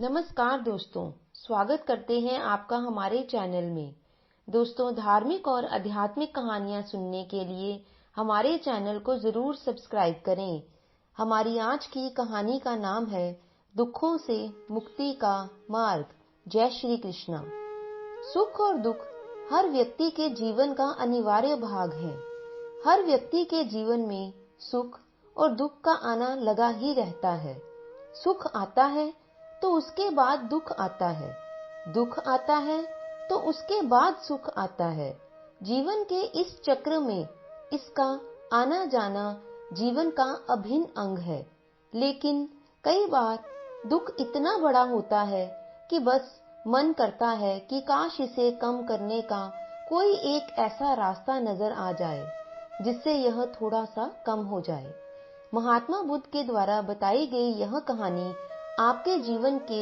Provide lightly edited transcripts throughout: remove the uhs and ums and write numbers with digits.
नमस्कार दोस्तों, स्वागत करते हैं आपका हमारे चैनल में। दोस्तों, धार्मिक और आध्यात्मिक कहानियां सुनने के लिए हमारे चैनल को जरूर सब्सक्राइब करें। हमारी आज की कहानी का नाम है दुखों से मुक्ति का मार्ग। जय श्री कृष्णा। सुख और दुख हर व्यक्ति के जीवन का अनिवार्य भाग है। हर व्यक्ति के जीवन में सुख और दुख का आना लगा ही रहता है। सुख आता है तो उसके बाद दुख आता है, दुख आता है तो उसके बाद सुख आता है। जीवन के इस चक्र में इसका आना जाना जीवन का अभिन्न अंग है। लेकिन कई बार दुख इतना बड़ा होता है कि बस मन करता है कि काश इसे कम करने का कोई एक ऐसा रास्ता नजर आ जाए जिससे यह थोड़ा सा कम हो जाए। महात्मा बुद्ध के द्वारा बताई गई यह कहानी आपके जीवन के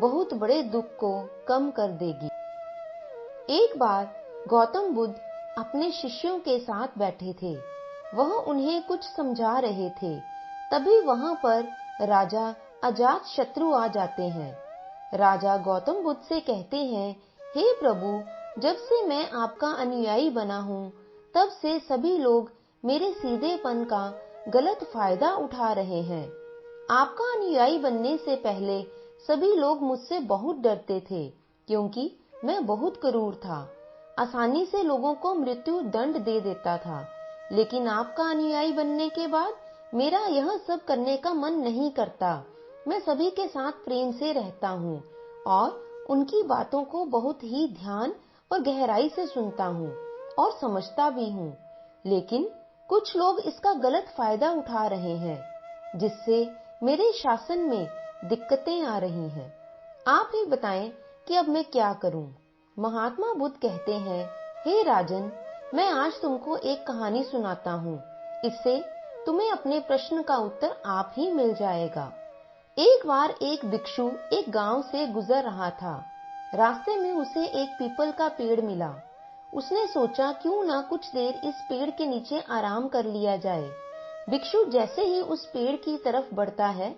बहुत बड़े दुख को कम कर देगी। एक बार गौतम बुद्ध अपने शिष्यों के साथ बैठे थे। वह उन्हें कुछ समझा रहे थे। तभी वहां पर राजा अजातशत्रु आ जाते हैं। राजा गौतम बुद्ध से कहते हैं, हे प्रभु, जब से मैं आपका अनुयायी बना हूँ तब से सभी लोग मेरे सीधेपन का गलत फायदा उठा रहे हैं। आपका अनुयायी बनने से पहले सभी लोग मुझसे बहुत डरते थे क्योंकि मैं बहुत क्रूर था, आसानी से लोगों को मृत्यु दंड दे देता था। लेकिन आपका अनुयायी बनने के बाद मेरा यह सब करने का मन नहीं करता। मैं सभी के साथ प्रेम से रहता हूँ और उनकी बातों को बहुत ही ध्यान और गहराई से सुनता हूँ और समझता भी हूँ। लेकिन कुछ लोग इसका गलत फायदा उठा रहे हैं जिससे मेरे शासन में दिक्कतें आ रही हैं। आप ही बताएं कि अब मैं क्या करूं? महात्मा बुद्ध कहते हैं, हे राजन, मैं आज तुमको एक कहानी सुनाता हूं। इससे तुम्हें अपने प्रश्न का उत्तर आप ही मिल जाएगा। एक बार एक भिक्षु एक गांव से गुजर रहा था। रास्ते में उसे एक पीपल का पेड़ मिला। उसने सोचा क्यों ना कुछ देर इस पेड़ के नीचे आराम कर लिया जाए। भिक्षु जैसे ही उस पेड़ की तरफ बढ़ता है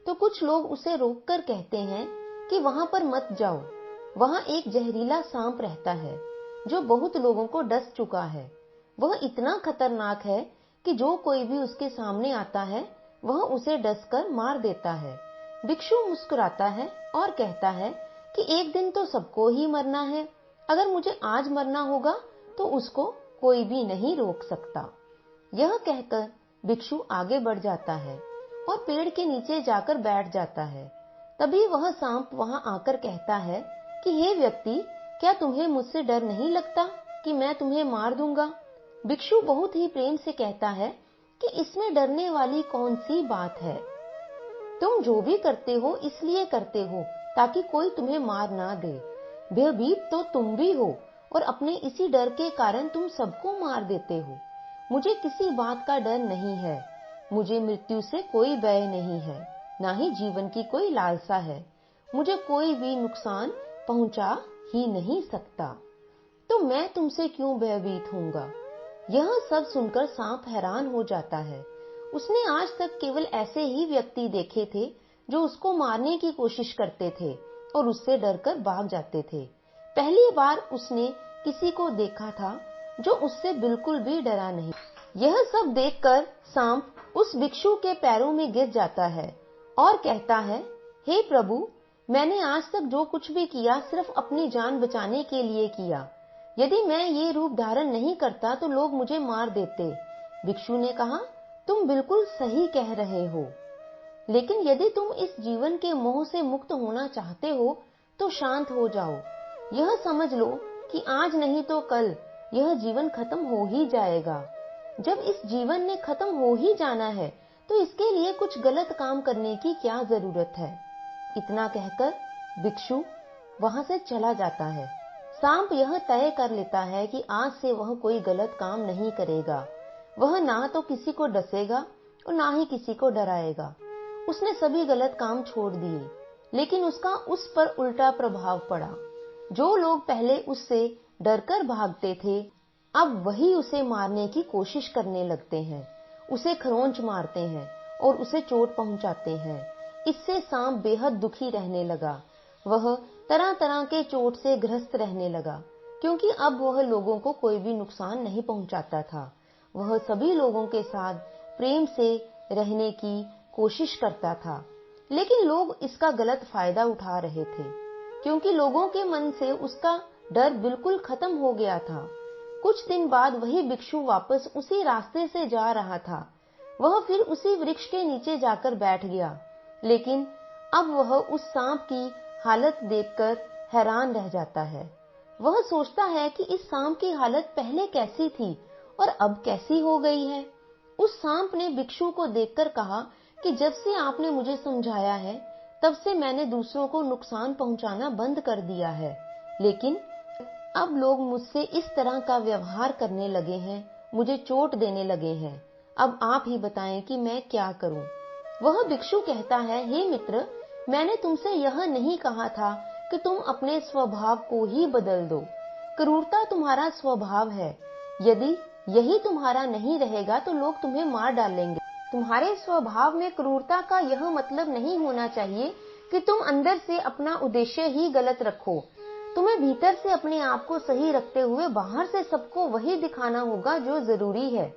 तो कुछ लोग उसे रोककर कहते हैं कि वहां पर मत जाओ। वहां एक जहरीला सांप रहता है जो बहुत लोगों को डस चुका है। वह इतना खतरनाक है कि जो कोई भी उसके सामने आता है वह उसे डसकर मार देता है। भिक्षु मुस्कुराता है और कहता है कि एक दिन तो सबको ही मरना है। अगर मुझे आज मरना होगा तो उसको कोई भी नहीं रोक सकता। यह कहकर भिक्षु आगे बढ़ जाता है और पेड़ के नीचे जाकर बैठ जाता है। तभी वह सांप वहां आकर कहता है कि हे व्यक्ति, क्या तुम्हें मुझसे डर नहीं लगता कि मैं तुम्हें मार दूंगा? भिक्षु बहुत ही प्रेम से कहता है कि इसमें डरने वाली कौन सी बात है? तुम जो भी करते हो इसलिए करते हो ताकि कोई तुम्हें मार ना दे। भयभीत तो तुम भी हो और अपने इसी डर के कारण तुम सबको मार देते हो। मुझे किसी बात का डर नहीं है। मुझे मृत्यु से कोई भय नहीं है, ना ही जीवन की कोई लालसा है। मुझे कोई भी नुकसान पहुंचा ही नहीं सकता, तो मैं तुमसे क्यों भयभीत होऊंगा? यह सब सुनकर सांप हैरान हो जाता है। उसने आज तक केवल ऐसे ही व्यक्ति देखे थे जो उसको मारने की कोशिश करते थे और उससे डरकर भाग जाते थे। पहली बार उसने किसी को देखा था जो उससे बिल्कुल भी डरा नहीं। यह सब देखकर सांप उस भिक्षु के पैरों में गिर जाता है और कहता है, हे प्रभु, मैंने आज तक जो कुछ भी किया सिर्फ अपनी जान बचाने के लिए किया। यदि मैं ये रूप धारण नहीं करता तो लोग मुझे मार देते। भिक्षु ने कहा, तुम बिल्कुल सही कह रहे हो, लेकिन यदि तुम इस जीवन के मोह से मुक्त होना चाहते हो तो शांत हो जाओ। यह समझ लो कि आज नहीं तो कल यह जीवन खत्म हो ही जाएगा। जब इस जीवन ने खत्म हो ही जाना है तो इसके लिए कुछ गलत काम करने की क्या जरूरत है? इतना कहकर भिक्षु वहां से चला जाता है। सांप यह तय कर लेता है कि आज से वह कोई गलत काम नहीं करेगा। वह ना तो किसी को डसेगा और ना ही किसी को डराएगा। उसने सभी गलत काम छोड़ दिए, लेकिन उसका उस पर उल्टा प्रभाव पड़ा। जो लोग पहले उससे डरकर भागते थे अब वही उसे मारने की कोशिश करने लगते हैं, उसे खरोंच मारते हैं और उसे चोट पहुंचाते हैं। इससे सांप बेहद दुखी रहने लगा। वह तरह तरह के चोट से ग्रस्त रहने लगा, क्योंकि अब वह लोगों को कोई भी नुकसान नहीं पहुंचाता था। वह सभी लोगों के साथ प्रेम से रहने की कोशिश करता था, लेकिन लोग इसका गलत फायदा उठा रहे थे, क्योंकि लोगों के मन से उसका डर बिल्कुल खत्म हो गया था। कुछ दिन बाद वही भिक्षु वापस उसी रास्ते से जा रहा था। वह फिर उसी वृक्ष के नीचे जाकर बैठ गया, लेकिन अब वह उस सांप की हालत देखकर हैरान रह जाता है। वह सोचता है कि इस सांप की हालत पहले कैसी थी और अब कैसी हो गई है। उस सांप ने भिक्षु को देखकर कहा कि जब से आपने मुझे समझाया है, तब से मैंने दूसरों को नुकसान पहुंचाना बंद कर दिया है, लेकिन अब लोग मुझसे इस तरह का व्यवहार करने लगे हैं, मुझे चोट देने लगे हैं। अब आप ही बताएं कि मैं क्या करूं। वह भिक्षु कहता है, हे मित्र, मैंने तुमसे यह नहीं कहा था कि तुम अपने स्वभाव को ही बदल दो। क्रूरता तुम्हारा स्वभाव है। यदि यही तुम्हारा नहीं रहेगा तो लोग तुम्हें मार डालेंगे। तुम्हारे स्वभाव में क्रूरता का यह मतलब नहीं होना चाहिए कि तुम अंदर से अपना उद्देश्य ही गलत रखो। तुम्हें भीतर से अपने आप को सही रखते हुए बाहर से सबको वही दिखाना होगा जो जरूरी है।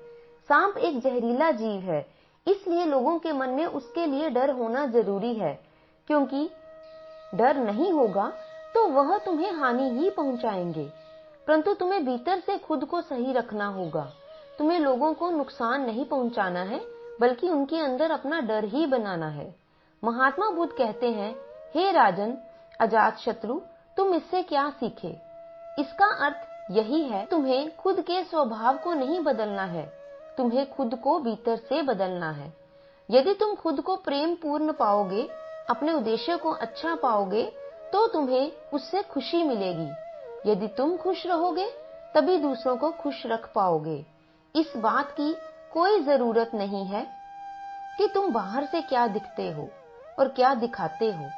सांप एक जहरीला जीव है, इसलिए लोगों के मन में उसके लिए डर होना जरूरी है, क्योंकि डर नहीं होगा तो वह तुम्हें हानि ही पहुंचाएंगे। परंतु तुम्हें भीतर से खुद को सही रखना होगा। तुम्हें लोगों को नुकसान नहीं पहुंचाना है, बल्कि उनके अंदर अपना डर ही बनाना है। महात्मा बुद्ध कहते हैं, हे राजन अजातशत्रु, तुम इससे क्या सीखे? इसका अर्थ यही है, तुम्हें खुद के स्वभाव को नहीं बदलना है, तुम्हें खुद को भीतर से बदलना है। यदि तुम खुद को प्रेम पूर्ण पाओगे, अपने उद्देश्य को अच्छा पाओगे, तो तुम्हें उससे खुशी मिलेगी। यदि तुम खुश रहोगे, तभी दूसरों को खुश रख पाओगे। इस बात की कोई जरूरत नहीं है कि तुम बाहर से क्या दिखते हो और क्या दिखाते हो।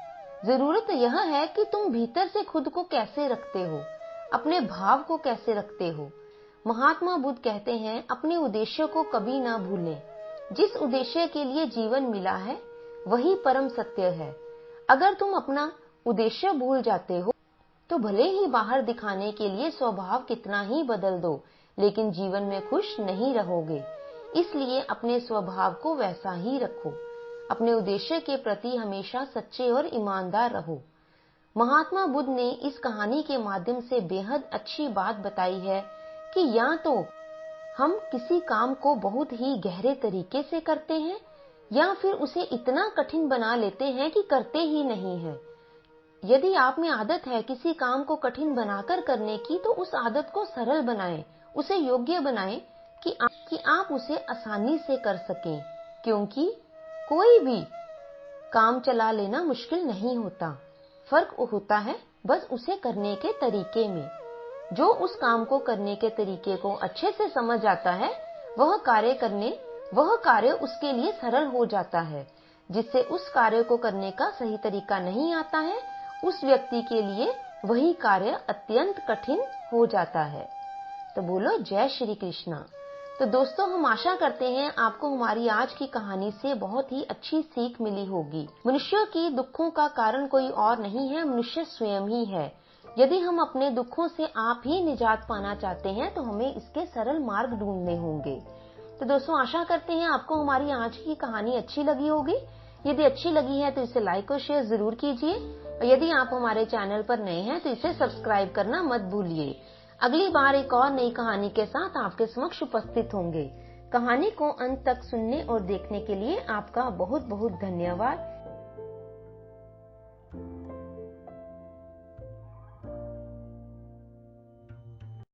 जरूरत यह है कि तुम भीतर से खुद को कैसे रखते हो, अपने भाव को कैसे रखते हो। महात्मा बुद्ध कहते हैं, अपने उद्देश्य को कभी ना भूलें। जिस उद्देश्य के लिए जीवन मिला है, वही परम सत्य है। अगर तुम अपना उद्देश्य भूल जाते हो, तो भले ही बाहर दिखाने के लिए स्वभाव कितना ही बदल दो, लेकिन जीवन में खुश नहीं रहोगे। इसलिए अपने स्वभाव को वैसा ही रखो। अपने उद्देश्य के प्रति हमेशा सच्चे और ईमानदार रहो। महात्मा बुद्ध ने इस कहानी के माध्यम से बेहद अच्छी बात बताई है कि या तो हम किसी काम को बहुत ही गहरे तरीके से करते हैं, या फिर उसे इतना कठिन बना लेते हैं कि करते ही नहीं है। यदि आप में आदत है किसी काम को कठिन बनाकर करने की, तो उस आदत को सरल बनाएं, उसे योग्य बनाएं कि आप उसे आसानी से कर सकें, क्योंकि कोई भी काम चला लेना मुश्किल नहीं होता। फर्क होता है बस उसे करने के तरीके में। जो उस काम को करने के तरीके को अच्छे से समझ आता है, वह कार्य उसके लिए सरल हो जाता है। जिससे उस कार्य को करने का सही तरीका नहीं आता है, उस व्यक्ति के लिए वही कार्य अत्यंत कठिन हो जाता है। तो बोलो जय श्री कृष्णा। तो दोस्तों, हम आशा करते हैं आपको हमारी आज की कहानी से बहुत ही अच्छी सीख मिली होगी। मनुष्यों की दुखों का कारण कोई और नहीं है, मनुष्य स्वयं ही है। यदि हम अपने दुखों से आप ही निजात पाना चाहते हैं, तो हमें इसके सरल मार्ग ढूंढने होंगे। तो दोस्तों, आशा करते हैं आपको हमारी आज की कहानी अच्छी लगी होगी। यदि अच्छी लगी है तो इसे लाइक और शेयर जरूर कीजिए, और यदि आप हमारे चैनल पर नए हैं तो इसे सब्सक्राइब करना मत भूलिए। अगली बार एक और नई कहानी के साथ आपके समक्ष उपस्थित होंगे। कहानी को अंत तक सुनने और देखने के लिए आपका बहुत बहुत धन्यवाद।